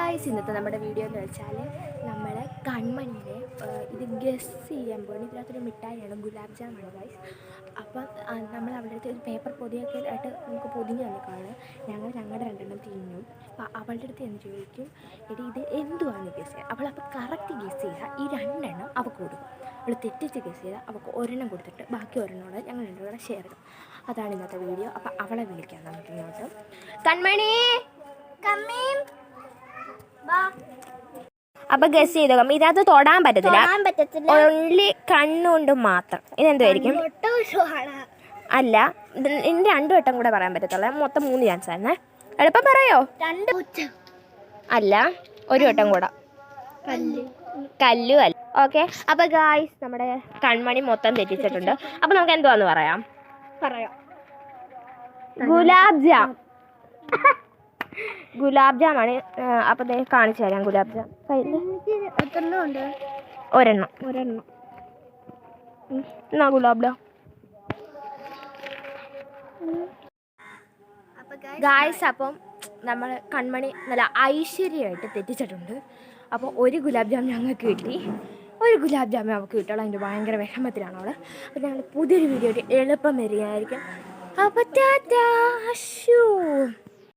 Guys, ഇന്നത്തെ നമ്മുടെ video എന്ന് വെച്ചാൽ നമ്മൾ കൺമണിയിലെ ഇത് ഗസ് ചെയ്യാൻ പോകുന്നത്. ഇതിനകത്തൊരു മിഠായിയാണ്, ഗുലാബ് ജാമാണ് ഗായ്സ്. അപ്പം നമ്മൾ അവളുടെ അടുത്ത് ഒരു പേപ്പർ പൊതിയൊക്കെ ആയിട്ട് നമുക്ക് പൊതിഞ്ഞ് തന്നിക്കാണ്. ഞങ്ങളുടെ രണ്ടെണ്ണം തിന്നും. അപ്പം അവളുടെ അടുത്ത് എന്ന് ചോദിക്കും, എടി ഇത് എന്തുവാണെന്ന് ഗസ് ചെയ്യുക. അവളപ്പോൾ കറക്റ്റ് ഗസ് ചെയ്യുക, ഈ രണ്ടെണ്ണം അവൾക്ക് കൊടുക്കും. അവൾ തെറ്റിച്ച് ഗസ് ചെയ്താൽ അവൾക്ക് ഒരെണ്ണം കൊടുത്തിട്ട് ബാക്കി ഒരെണ്ണോടെ ഞങ്ങൾ രണ്ടുകൂടെ ഷെയർ ചെയ്യും. അതാണ് ഇന്നത്തെ വീഡിയോ. അപ്പം അവളെ വിളിക്കാം നമുക്ക് ഇങ്ങോട്ട്. കൺമണി അപ്പൊ ഗസ് ചെയ്തോ, ഇതിനകത്ത് തൊടാൻ പറ്റത്തില്ല, ഓൺലി കണ്ണുകൊണ്ട് മാത്രം. ഇതെന്തുമായിരിക്കും? അല്ല, ഇതിന് 2 വട്ടം കൂടെ പറയാൻ പറ്റത്തുള്ളൂ. മൊത്തം 3 ചാൻസ് ആയിരുന്നേ. എളുപ്പം പറയോ? അല്ല, 1 വട്ടം കൂടെ. കല്ലു അല്ല. ഓക്കെ, അപ്പൊ ഗായ്സ് നമ്മുടെ കൺമണി മൊത്തം തെറ്റിച്ചിട്ടുണ്ട്. അപ്പൊ നമുക്ക് എന്തുവാന്ന് പറയാം. ഗുലാബ് ജാം. ഗുലാബ് ജാമാണ്. അപ്പം ദേ കാണിച്ചു തരാം. ഗുലാബ് ജാം ഒരെണ്ണം എന്നാ ഗുലാബ് ജാം. ഗായ്സ്, അപ്പം നമ്മൾ കൺമണി നല്ല ഐശ്വര്യമായിട്ട് തെറ്റിച്ചിട്ടുണ്ട്. അപ്പോൾ 1 ഗുലാബ് ജാം ഞങ്ങൾക്ക് കിട്ടി, 1 ഗുലാബ് ജാമേ അവൾക്ക് കിട്ടുള്ളൂ. അതിൻ്റെ ഭയങ്കര വിഷമത്തിലാണ് അവൾ. അപ്പോൾ ഞങ്ങൾ പുതിയൊരു വീഡിയോ എളുപ്പം വരികയായിരിക്കും. അപ്പോൾ ടാറ്റാ.